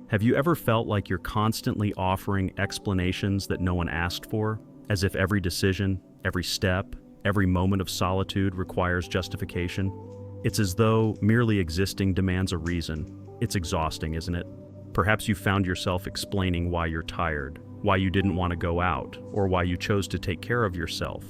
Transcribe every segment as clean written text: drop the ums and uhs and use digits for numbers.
Have you ever felt like you're constantly offering explanations that no one asked for, as if every decision, every step, every moment of solitude requires justification? It's as though merely existing demands a reason. It's exhausting, isn't it? Perhaps you found yourself explaining why you're tired, why you didn't want to go out, or why you chose to take care of yourself,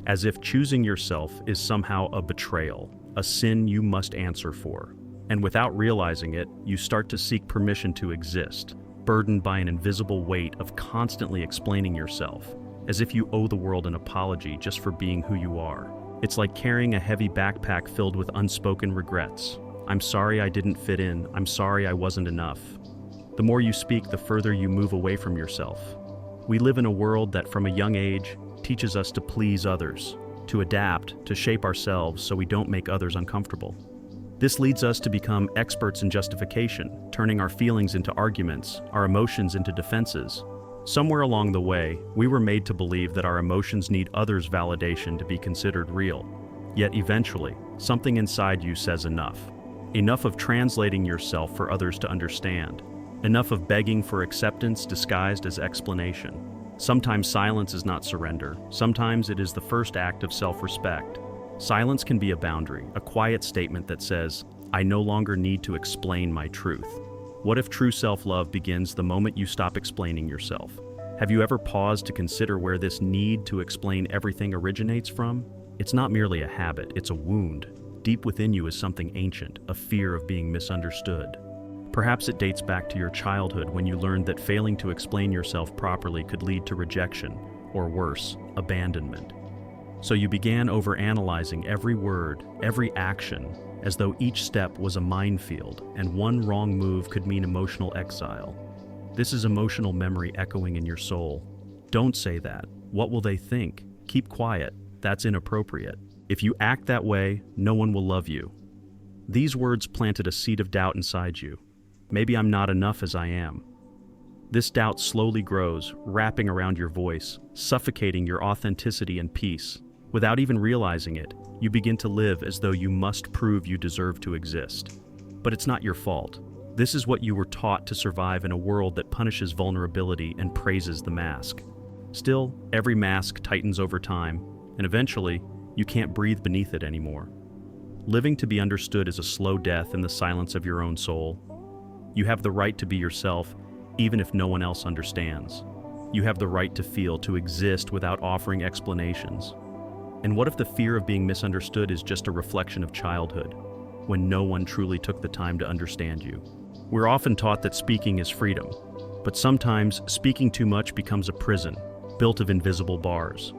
as if choosing yourself is somehow a betrayal, a sin you must answer for. And without realizing it, you start to seek permission to exist, burdened by an invisible weight of constantly explaining yourself, as if you owe the world an apology just for being who you are. It's like carrying a heavy backpack filled with unspoken regrets. I'm sorry I didn't fit in. I'm sorry I wasn't enough. The more you speak, the further you move away from yourself. We live in a world that from a young age teaches us to please others, to adapt, to shape ourselves so we don't make others uncomfortable. This leads us to become experts in justification, turning our feelings into arguments, our emotions into defenses. Somewhere along the way, we were made to believe that our emotions need others' validation to be considered real. Yet eventually, something inside you says enough. Enough of translating yourself for others to understand. Enough of begging for acceptance disguised as explanation. Sometimes silence is not surrender. Sometimes it is the first act of self-respect. Silence can be a boundary, a quiet statement that says, I no longer need to explain my truth. What if true self-love begins the moment you stop explaining yourself? Have you ever paused to consider where this need to explain everything originates from? It's not merely a habit, it's a wound. Deep within you is something ancient, a fear of being misunderstood. Perhaps it dates back to your childhood when you learned that failing to explain yourself properly could lead to rejection, or worse, abandonment. So you began overanalyzing every word, every action, as though each step was a minefield, and one wrong move could mean emotional exile. This is emotional memory echoing in your soul. Don't say that. What will they think? Keep quiet. That's inappropriate. If you act that way, no one will love you. These words planted a seed of doubt inside you. Maybe I'm not enough as I am. This doubt slowly grows, wrapping around your voice, suffocating your authenticity and peace. Without even realizing it, you begin to live as though you must prove you deserve to exist. But it's not your fault. This is what you were taught to survive in a world that punishes vulnerability and praises the mask. Still, every mask tightens over time, and eventually, you can't breathe beneath it anymore. Living to be understood is a slow death in the silence of your own soul. You have the right to be yourself, even if no one else understands. You have the right to feel, to exist without offering explanations. And what if the fear of being misunderstood is just a reflection of childhood, when no one truly took the time to understand you? We're often taught that speaking is freedom, but sometimes speaking too much becomes a prison, built of invisible bars.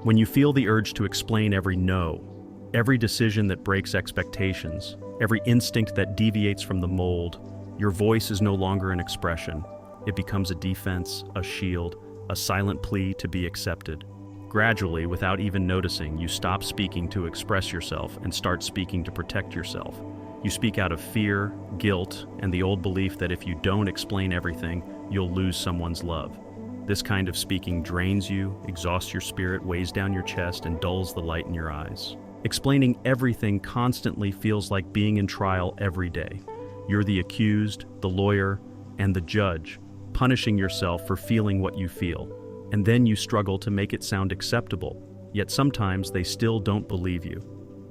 When you feel the urge to explain every no, every decision that breaks expectations, every instinct that deviates from the mold, your voice is no longer an expression. It becomes a defense, a shield, a silent plea to be accepted. Gradually, without even noticing, you stop speaking to express yourself and start speaking to protect yourself. You speak out of fear, guilt, and the old belief that if you don't explain everything, you'll lose someone's love. This kind of speaking drains you, exhausts your spirit, weighs down your chest, and dulls the light in your eyes. Explaining everything constantly feels like being in trial every day. You're the accused, the lawyer, and the judge, punishing yourself for feeling what you feel. And then you struggle to make it sound acceptable, yet sometimes they still don't believe you.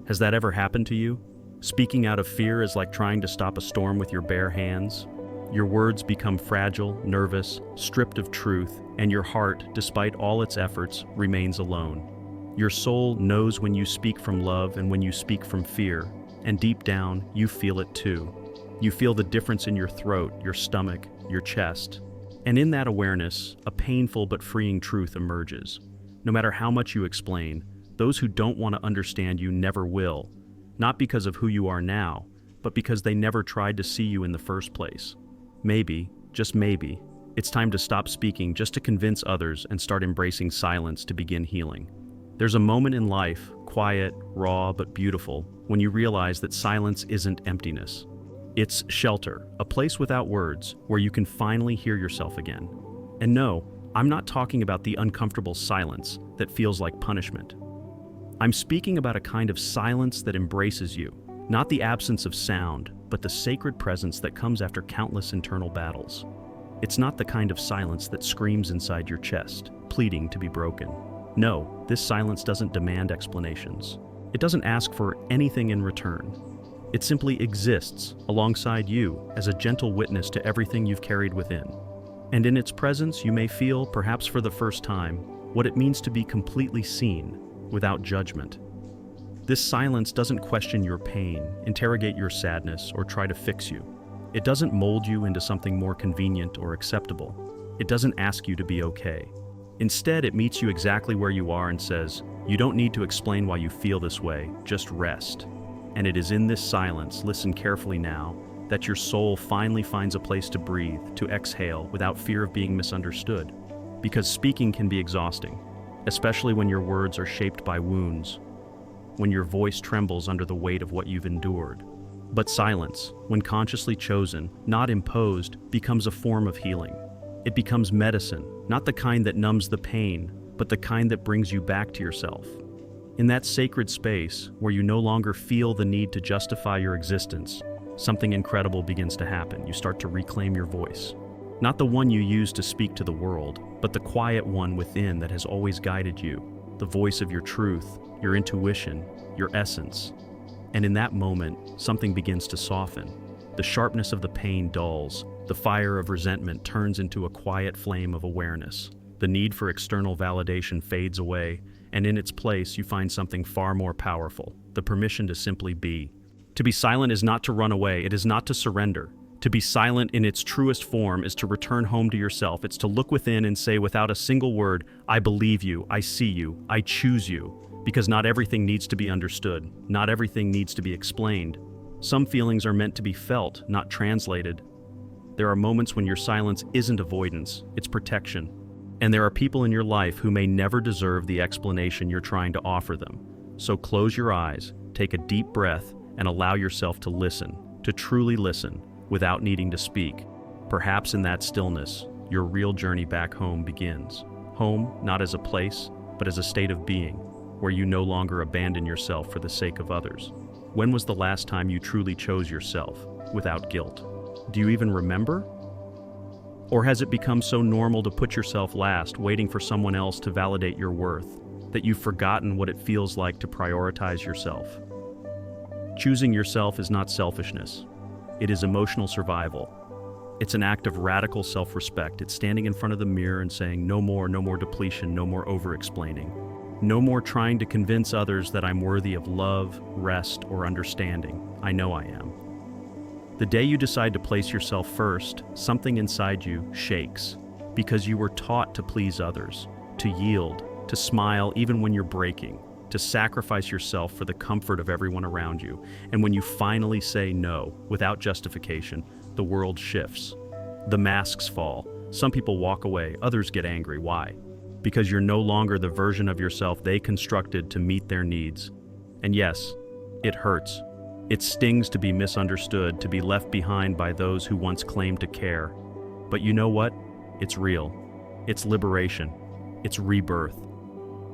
Has that ever happened to you? Speaking out of fear is like trying to stop a storm with your bare hands. Your words become fragile, nervous, stripped of truth, and your heart, despite all its efforts, remains alone. Your soul knows when you speak from love and when you speak from fear, and deep down, you feel it too. You feel the difference in your throat, your stomach, your chest. And in that awareness, a painful but freeing truth emerges. No matter how much you explain, those who don't want to understand you never will, not because of who you are now, but because they never tried to see you in the first place. Maybe, just maybe, it's time to stop speaking just to convince others and start embracing silence to begin healing. There's a moment in life, quiet, raw, but beautiful, when you realize that silence isn't emptiness. It's shelter, a place without words, where you can finally hear yourself again. And no, I'm not talking about the uncomfortable silence that feels like punishment. I'm speaking about a kind of silence that embraces you, not the absence of sound, but the sacred presence that comes after countless internal battles. It's not the kind of silence that screams inside your chest, pleading to be broken. No, this silence doesn't demand explanations. It doesn't ask for anything in return. It simply exists alongside you as a gentle witness to everything you've carried within. And in its presence, you may feel, perhaps for the first time, what it means to be completely seen, without judgment. This silence doesn't question your pain, interrogate your sadness, or try to fix you. It doesn't mold you into something more convenient or acceptable. It doesn't ask you to be okay. Instead, it meets you exactly where you are and says, you don't need to explain why you feel this way, just rest. And it is in this silence, listen carefully now, that your soul finally finds a place to breathe, to exhale without fear of being misunderstood. Because speaking can be exhausting, especially when your words are shaped by wounds, when your voice trembles under the weight of what you've endured. But silence, when consciously chosen, not imposed, becomes a form of healing. It becomes medicine, not the kind that numbs the pain, but the kind that brings you back to yourself. In that sacred space, where you no longer feel the need to justify your existence, something incredible begins to happen. You start to reclaim your voice. Not the one you use to speak to the world, but the quiet one within that has always guided you, the voice of your truth, your intuition, your essence. And in that moment, something begins to soften. The sharpness of the pain dulls. The fire of resentment turns into a quiet flame of awareness. The need for external validation fades away, and in its place you find something far more powerful, the permission to simply be. To be silent is not to run away, it is not to surrender. To be silent in its truest form is to return home to yourself. It's to look within and say without a single word, I believe you, I see you, I choose you. Because not everything needs to be understood, not everything needs to be explained. Some feelings are meant to be felt, not translated. There are moments when your silence isn't avoidance, it's protection. And there are people in your life who may never deserve the explanation you're trying to offer them. So close your eyes, take a deep breath, and allow yourself to listen, to truly listen, without needing to speak. Perhaps in that stillness, your real journey back home begins. Home, not as a place, but as a state of being, where you no longer abandon yourself for the sake of others. When was the last time you truly chose yourself, without guilt? Do you even remember? Or has it become so normal to put yourself last, waiting for someone else to validate your worth, that you've forgotten what it feels like to prioritize yourself? Choosing yourself is not selfishness. It is emotional survival. It's an act of radical self-respect. It's standing in front of the mirror and saying, no more depletion, no more over-explaining. No more trying to convince others that I'm worthy of love, rest, or understanding. I know I am. The day you decide to place yourself first, something inside you shakes, because you were taught to please others, to yield, to smile even when you're breaking, to sacrifice yourself for the comfort of everyone around you. And when you finally say no, without justification, the world shifts. The masks fall. Some people walk away, others get angry. Why? Because you're no longer the version of yourself they constructed to meet their needs. And yes, it hurts. It stings to be misunderstood, to be left behind by those who once claimed to care. But you know what? It's real. It's liberation. It's rebirth.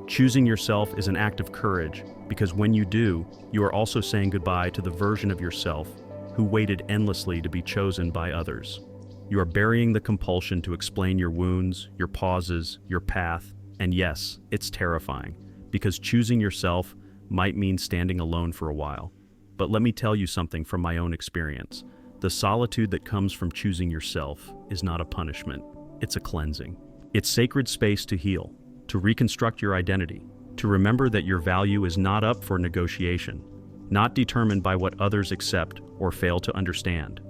Choosing yourself is an act of courage, because when you do, you are also saying goodbye to the version of yourself who waited endlessly to be chosen by others. You are burying the compulsion to explain your wounds, your pauses, your path, and yes, it's terrifying, because choosing yourself might mean standing alone for a while. But let me tell you something from my own experience. The solitude that comes from choosing yourself is not a punishment, it's a cleansing. It's sacred space to heal, to reconstruct your identity, to remember that your value is not up for negotiation, not determined by what others accept or fail to understand.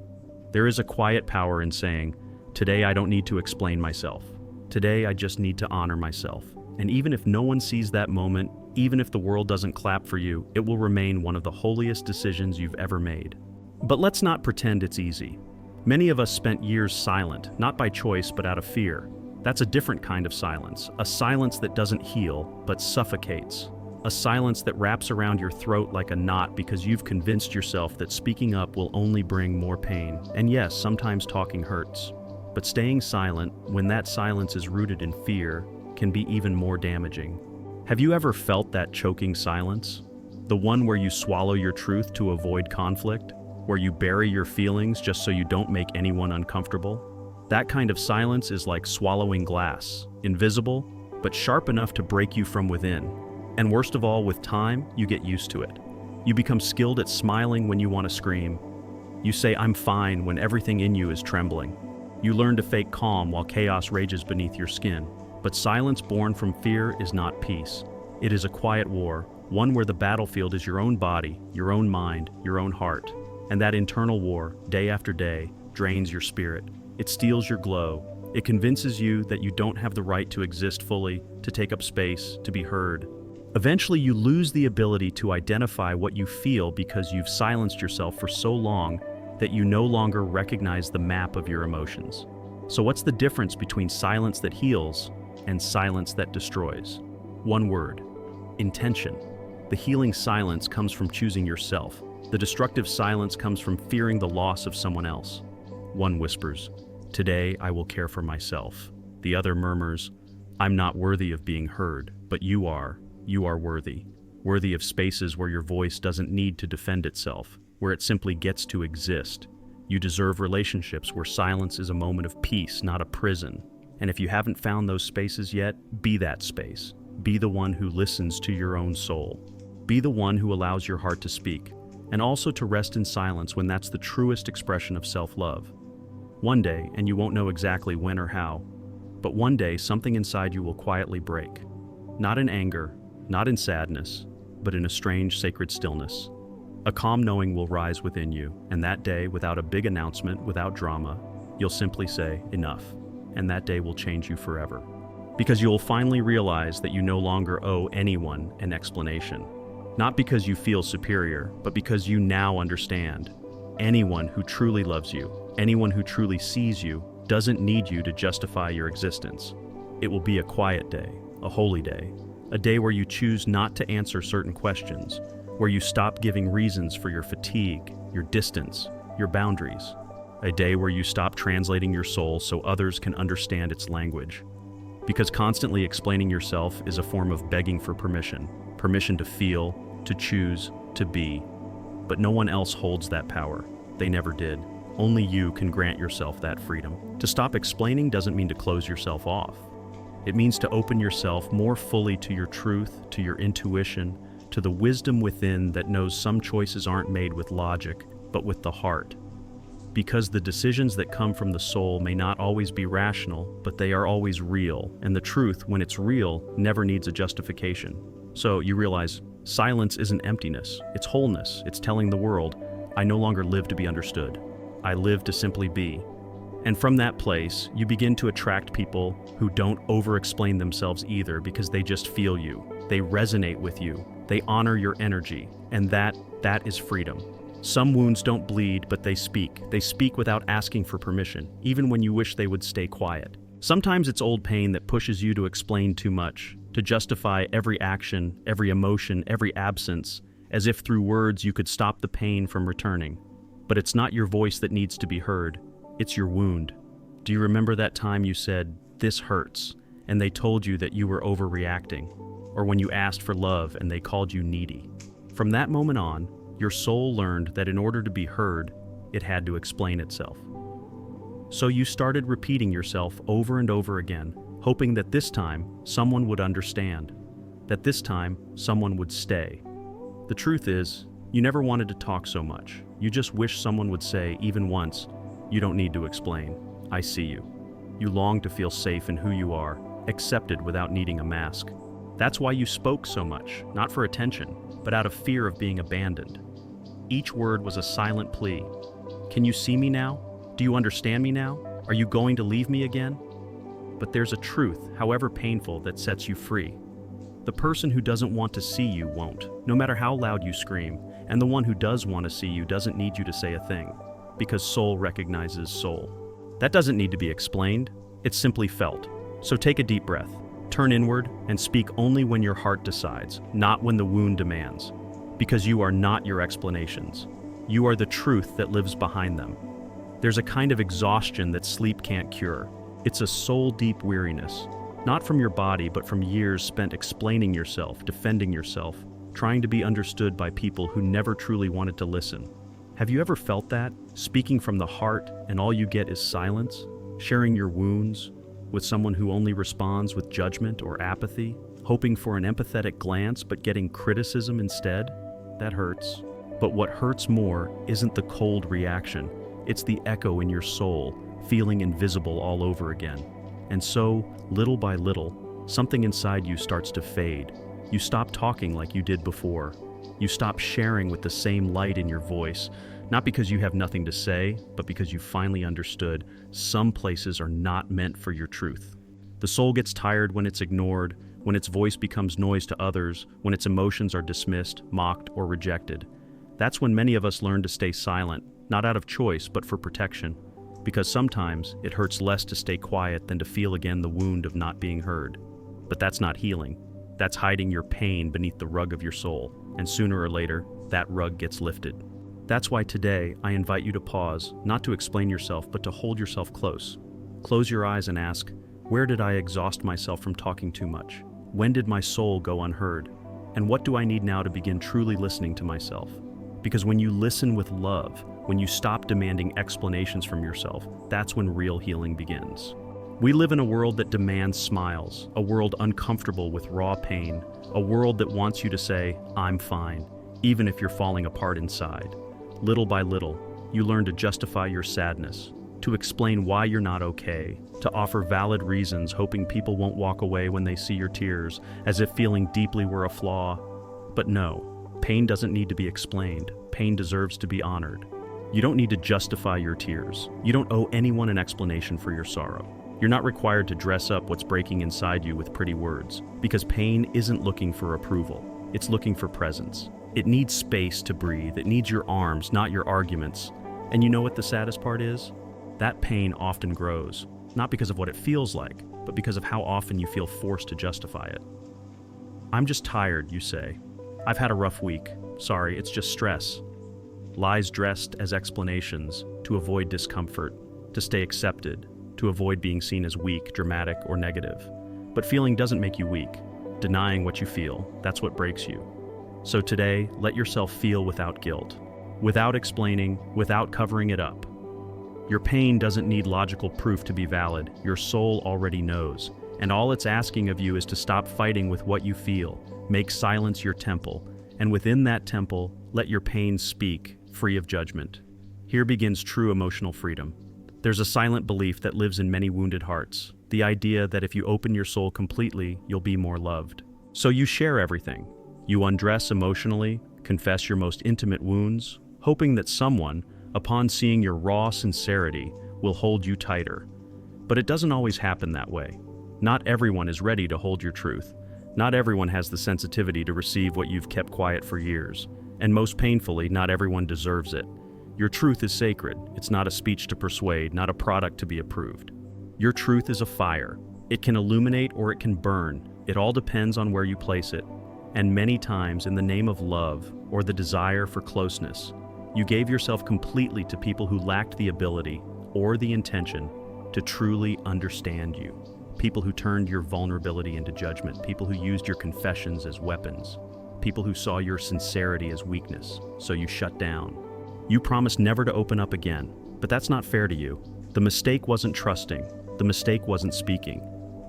There is a quiet power in saying, today I don't need to explain myself. Today I just need to honor myself. And even if no one sees that moment, even if the world doesn't clap for you, it will remain one of the holiest decisions you've ever made. But let's not pretend it's easy. Many of us spent years silent, not by choice but out of fear. That's a different kind of silence, a silence that doesn't heal, but suffocates. A silence that wraps around your throat like a knot because you've convinced yourself that speaking up will only bring more pain. And yes, sometimes talking hurts. But staying silent, when that silence is rooted in fear, can be even more damaging. Have you ever felt that choking silence? The one where you swallow your truth to avoid conflict? where you bury your feelings just so you don't make anyone uncomfortable. That kind of silence is like swallowing glass, invisible, but sharp enough to break you from within. And worst of all, with time, you get used to it. You become skilled at smiling when you want to scream. You say, "I'm fine," when everything in you is trembling. You learn to fake calm while chaos rages beneath your skin. But silence born from fear is not peace. It is a quiet war, one where the battlefield is your own body, your own mind, your own heart. And that internal war, day after day, drains your spirit. It steals your glow. It convinces you that you don't have the right to exist fully, to take up space, to be heard. Eventually, you lose the ability to identify what you feel because you've silenced yourself for so long that you no longer recognize the map of your emotions. So what's the difference between silence that heals and silence that destroys? One word: intention. The healing silence comes from choosing yourself. The destructive silence comes from fearing the loss of someone else. One whispers, "Today I will care for myself." The other murmurs, "I'm not worthy of being heard, but you are. You are worthy. Worthy of spaces where your voice doesn't need to defend itself, where it simply gets to exist. You deserve relationships where silence is a moment of peace, not a prison. And if you haven't found those spaces yet, be that space. Be the one who listens to your own soul. Be the one who allows your heart to speak, and also to rest in silence when that's the truest expression of self-love. One day, and you won't know exactly when or how, but one day something inside you will quietly break. Not in anger, not in sadness, but in a strange sacred stillness. A calm knowing will rise within you, and that day, without a big announcement, without drama, you'll simply say, "Enough," and that day will change you forever. Because you'll finally realize that you no longer owe anyone an explanation. Not because you feel superior, but because you now understand. Anyone who truly loves you, anyone who truly sees you, doesn't need you to justify your existence. It will be a quiet day, a holy day, a day where you choose not to answer certain questions, where you stop giving reasons for your fatigue, your distance, your boundaries. A day where you stop translating your soul so others can understand its language. Because constantly explaining yourself is a form of begging for permission. Permission to feel, to choose, to be. But no one else holds that power. They never did. Only you can grant yourself that freedom. To stop explaining doesn't mean to close yourself off. It means to open yourself more fully to your truth, to your intuition, to the wisdom within that knows some choices aren't made with logic, but with the heart. Because the decisions that come from the soul may not always be rational, but they are always real, and the truth, when it's real, never needs a justification. So you realize silence isn't emptiness, it's wholeness. It's telling the world, I no longer live to be understood. I live to simply be. And from that place, you begin to attract people who don't over-explain themselves either because they just feel you. They resonate with you. They honor your energy. And that is freedom. Some wounds don't bleed, but they speak. They speak without asking for permission, even when you wish they would stay quiet. Sometimes it's old pain that pushes you to explain too much, to justify every action, every emotion, every absence, as if through words you could stop the pain from returning. But it's not your voice that needs to be heard. It's your wound. Do you remember that time you said, "This hurts," and they told you that you were overreacting? Or when you asked for love and they called you needy? From that moment on, your soul learned that in order to be heard, it had to explain itself. So you started repeating yourself over and over again, hoping that this time someone would understand, that this time someone would stay. The truth is, you never wanted to talk so much. You just wish someone would say, even once, "You don't need to explain. I see you." You long to feel safe in who you are, accepted without needing a mask. That's why you spoke so much, not for attention, but out of fear of being abandoned. Each word was a silent plea. Can you see me now? Do you understand me now? Are you going to leave me again? But there's a truth, however painful, that sets you free. The person who doesn't want to see you won't, no matter how loud you scream, and the one who does want to see you doesn't need you to say a thing, because soul recognizes soul. That doesn't need to be explained, it's simply felt. So take a deep breath, turn inward, and speak only when your heart decides, not when the wound demands. Because you are not your explanations. You are the truth that lives behind them. There's a kind of exhaustion that sleep can't cure. It's a soul-deep weariness, not from your body, but from years spent explaining yourself, defending yourself, trying to be understood by people who never truly wanted to listen. Have you ever felt that? Speaking from the heart and all you get is silence? Sharing your wounds with someone who only responds with judgment or apathy? Hoping for an empathetic glance but getting criticism instead? That hurts. But what hurts more isn't the cold reaction. It's the echo in your soul, feeling invisible all over again. And so, little by little, something inside you starts to fade. You stop talking like you did before. You stop sharing with the same light in your voice, not because you have nothing to say, but because you finally understood some places are not meant for your truth. The soul gets tired when it's ignored, when its voice becomes noise to others, when its emotions are dismissed, mocked, or rejected. That's when many of us learn to stay silent, not out of choice, but for protection. Because sometimes it hurts less to stay quiet than to feel again the wound of not being heard. But that's not healing. That's hiding your pain beneath the rug of your soul, and sooner or later, that rug gets lifted. That's why today I invite you to pause, not to explain yourself, but to hold yourself close. Close your eyes and ask, where did I exhaust myself from talking too much? When did my soul go unheard? And what do I need now to begin truly listening to myself? Because when you listen with love, when you stop demanding explanations from yourself, that's when real healing begins. We live in a world that demands smiles, a world uncomfortable with raw pain, a world that wants you to say, I'm fine, even if you're falling apart inside. Little by little, you learn to justify your sadness, to explain why you're not okay, to offer valid reasons, hoping people won't walk away when they see your tears, as if feeling deeply were a flaw. But no, pain doesn't need to be explained. Pain deserves to be honored. You don't need to justify your tears. You don't owe anyone an explanation for your sorrow. You're not required to dress up what's breaking inside you with pretty words, because pain isn't looking for approval. It's looking for presence. It needs space to breathe. It needs your arms, not your arguments. And you know what the saddest part is? That pain often grows, not because of what it feels like, but because of how often you feel forced to justify it. I'm just tired, you say. I've had a rough week. Sorry, it's just stress. Lies dressed as explanations to avoid discomfort, to stay accepted, to avoid being seen as weak, dramatic, or negative. But feeling doesn't make you weak. Denying what you feel, that's what breaks you. So today, let yourself feel without guilt, without explaining, without covering it up. Your pain doesn't need logical proof to be valid. Your soul already knows. And all it's asking of you is to stop fighting with what you feel. Make silence your temple. And within that temple, let your pain speak, free of judgment. Here begins true emotional freedom. There's a silent belief that lives in many wounded hearts. The idea that if you open your soul completely, you'll be more loved. So you share everything. You undress emotionally, confess your most intimate wounds, hoping that someone, upon seeing your raw sincerity, will hold you tighter. But it doesn't always happen that way. Not everyone is ready to hold your truth. Not everyone has the sensitivity to receive what you've kept quiet for years. And most painfully, not everyone deserves it. Your truth is sacred. It's not a speech to persuade, not a product to be approved. Your truth is a fire. It can illuminate or it can burn. It all depends on where you place it. And many times, in the name of love or the desire for closeness, you gave yourself completely to people who lacked the ability or the intention to truly understand you. People who turned your vulnerability into judgment. People who used your confessions as weapons. People who saw your sincerity as weakness, so you shut down. You promised never to open up again, but that's not fair to you. The mistake wasn't trusting. The mistake wasn't speaking.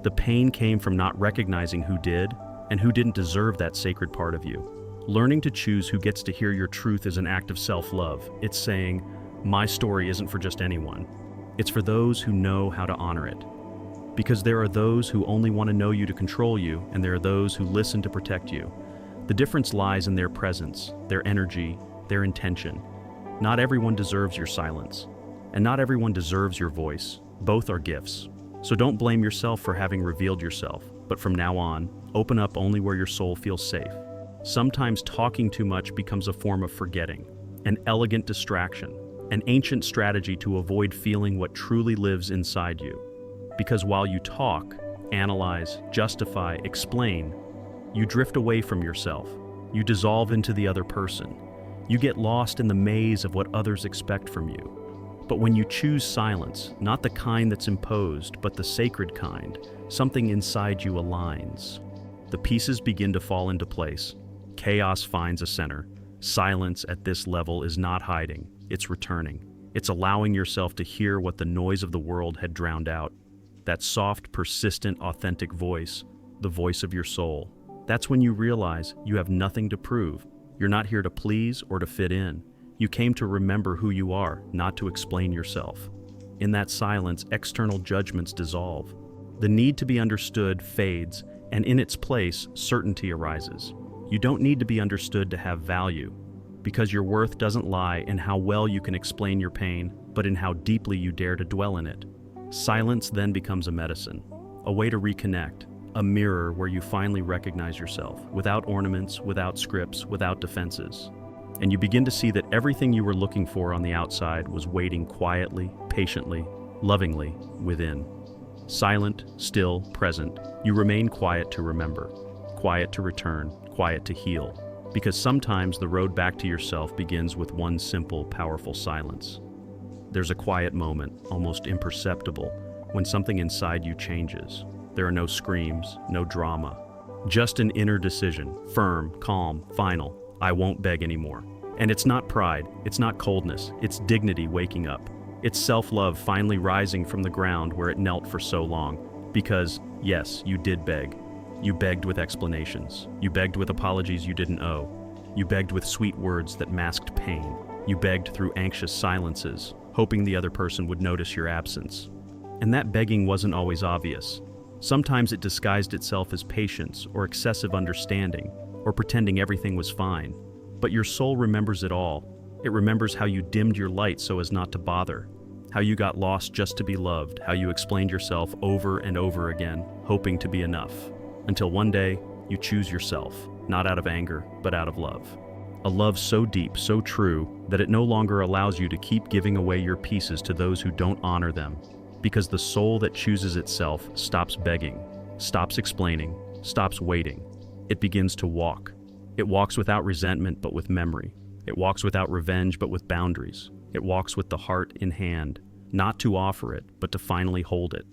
The pain came from not recognizing who did and who didn't deserve that sacred part of you. Learning to choose who gets to hear your truth is an act of self-love. It's saying, my story isn't for just anyone. It's for those who know how to honor it. Because there are those who only want to know you to control you, and there are those who listen to protect you. The difference lies in their presence, their energy, their intention. Not everyone deserves your silence, and not everyone deserves your voice. Both are gifts. So don't blame yourself for having revealed yourself, but from now on, open up only where your soul feels safe. Sometimes talking too much becomes a form of forgetting, an elegant distraction, an ancient strategy to avoid feeling what truly lives inside you. Because while you talk, analyze, justify, explain, you drift away from yourself. You dissolve into the other person. You get lost in the maze of what others expect from you. But when you choose silence, not the kind that's imposed, but the sacred kind, something inside you aligns. The pieces begin to fall into place. Chaos finds a center. Silence at this level is not hiding. it's returning. It's allowing yourself to hear what the noise of the world had drowned out. That soft, persistent, authentic voice, the voice of your soul. That's when you realize you have nothing to prove. You're not here to please or to fit in. You came to remember who you are, not to explain yourself. In that silence, external judgments dissolve. The need to be understood fades, and in its place, certainty arises. You don't need to be understood to have value, because your worth doesn't lie in how well you can explain your pain, but in how deeply you dare to dwell in it. Silence then becomes a medicine, a way to reconnect, a mirror where you finally recognize yourself, without ornaments, without scripts, without defenses. And you begin to see that everything you were looking for on the outside was waiting quietly, patiently, lovingly within. Silent, still, present, you remain quiet to remember, quiet to return, quiet to heal. Because sometimes the road back to yourself begins with one simple, powerful silence. There's a quiet moment, almost imperceptible, when something inside you changes. There are no screams, no drama. Just an inner decision, firm, calm, final. I won't beg anymore. And it's not pride, it's not coldness, it's dignity waking up. It's self-love finally rising from the ground where it knelt for so long. Because, yes, you did beg. You begged with explanations. You begged with apologies you didn't owe. You begged with sweet words that masked pain. You begged through anxious silences, hoping the other person would notice your absence. And that begging wasn't always obvious. Sometimes it disguised itself as patience or excessive understanding, or pretending everything was fine. But your soul remembers it all. It remembers how you dimmed your light so as not to bother, how you got lost just to be loved, how you explained yourself over and over again, hoping to be enough. Until one day, you choose yourself, not out of anger, but out of love. A love so deep, so true, that it no longer allows you to keep giving away your pieces to those who don't honor them. Because the soul that chooses itself stops begging, stops explaining, stops waiting. It begins to walk. It walks without resentment, but with memory. It walks without revenge, but with boundaries. It walks with the heart in hand, not to offer it, but to finally hold it.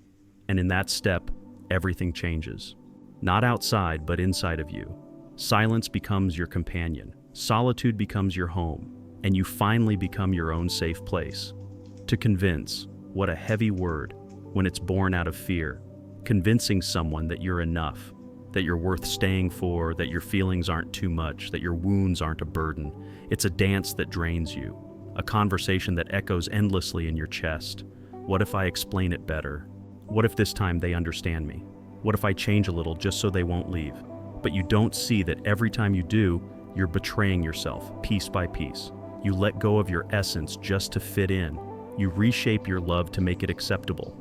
And in that step, everything changes. Not outside, but inside of you. Silence becomes your companion. Solitude becomes your home, and you finally become your own safe place. To convince, what a heavy word when it's born out of fear. Convincing someone that you're enough, that you're worth staying for, that your feelings aren't too much, that your wounds aren't a burden. It's a dance that drains you, a conversation that echoes endlessly in your chest. What if I explain it better? What if this time they understand me? What if I change a little just so they won't leave? But you don't see that every time you do, you're betraying yourself, piece by piece. You let go of your essence just to fit in. You reshape your love to make it acceptable.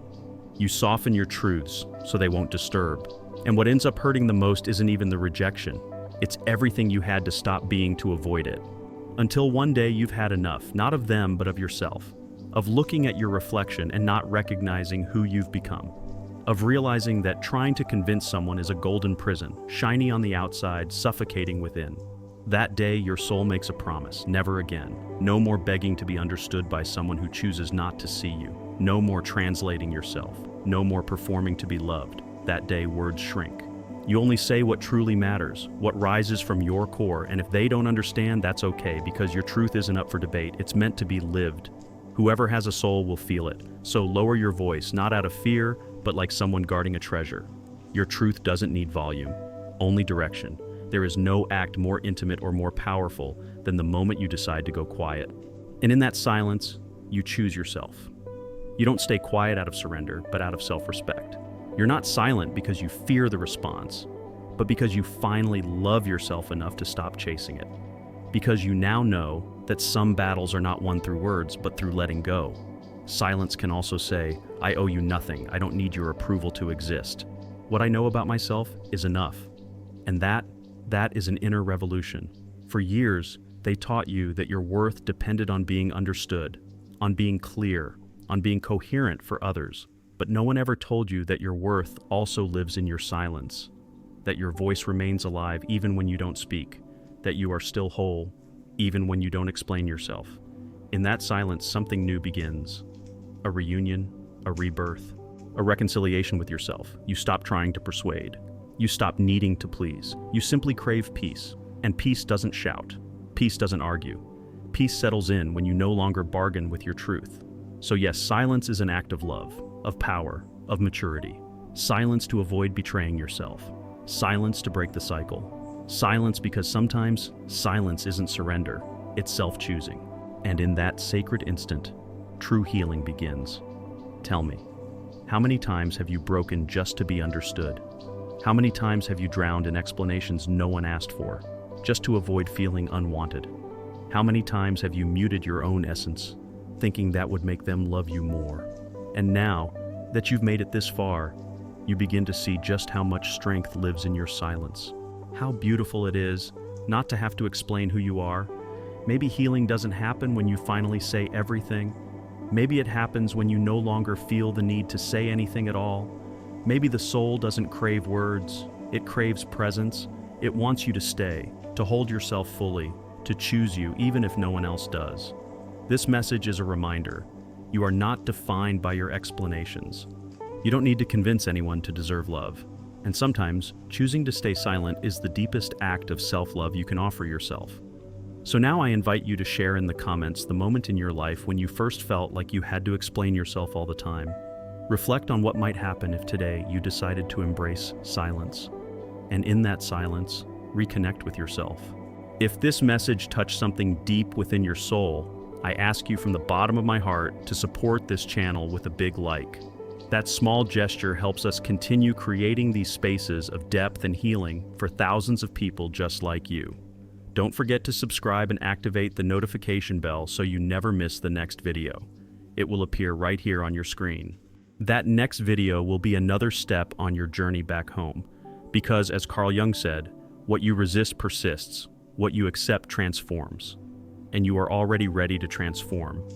You soften your truths so they won't disturb. And what ends up hurting the most isn't even the rejection. It's everything you had to stop being to avoid it. Until one day you've had enough, not of them, but of yourself. Of looking at your reflection and not recognizing who you've become. Of realizing that trying to convince someone is a golden prison, shiny on the outside, suffocating within. That day, your soul makes a promise, never again. No more begging to be understood by someone who chooses not to see you. No more translating yourself. No more performing to be loved. That day, words shrink. You only say what truly matters, what rises from your core, and if they don't understand, that's okay, because your truth isn't up for debate. It's meant to be lived. Whoever has a soul will feel it. So lower your voice, not out of fear, but like someone guarding a treasure. Your truth doesn't need volume, only direction. There is no act more intimate or more powerful than the moment you decide to go quiet. And in that silence, you choose yourself. You don't stay quiet out of surrender, but out of self-respect. You're not silent because you fear the response, but because you finally love yourself enough to stop chasing it. Because you now know that some battles are not won through words, but through letting go. Silence can also say, I owe you nothing. I don't need your approval to exist. What I know about myself is enough. And that is an inner revolution. For years, they taught you that your worth depended on being understood, on being clear, on being coherent for others. But no one ever told you that your worth also lives in your silence, that your voice remains alive even when you don't speak, that you are still whole, even when you don't explain yourself. In that silence, something new begins. A reunion, a rebirth, a reconciliation with yourself. You stop trying to persuade. You stop needing to please. You simply crave peace. And peace doesn't shout. Peace doesn't argue. Peace settles in when you no longer bargain with your truth. So yes, silence is an act of love, of power, of maturity. Silence to avoid betraying yourself. Silence to break the cycle. Silence because sometimes silence isn't surrender, it's self-choosing. And in that sacred instant, true healing begins. Tell me, how many times have you broken just to be understood? How many times have you drowned in explanations no one asked for, just to avoid feeling unwanted? How many times have you muted your own essence, thinking that would make them love you more? And now that you've made it this far, you begin to see just how much strength lives in your silence. How beautiful it is not to have to explain who you are. Maybe healing doesn't happen when you finally say everything. Maybe it happens when you no longer feel the need to say anything at all. Maybe the soul doesn't crave words, it craves presence. It wants you to stay, to hold yourself fully, to choose you even if no one else does. This message is a reminder. You are not defined by your explanations. You don't need to convince anyone to deserve love. And sometimes, choosing to stay silent is the deepest act of self-love you can offer yourself. So now I invite you to share in the comments the moment in your life when you first felt like you had to explain yourself all the time. Reflect on what might happen if today you decided to embrace silence. And in that silence, reconnect with yourself. If this message touched something deep within your soul, I ask you from the bottom of my heart to support this channel with a big like. That small gesture helps us continue creating these spaces of depth and healing for thousands of people just like you. Don't forget to subscribe and activate the notification bell so you never miss the next video. It will appear right here on your screen. That next video will be another step on your journey back home. Because as Carl Jung said, what you resist persists, what you accept transforms. And you are already ready to transform.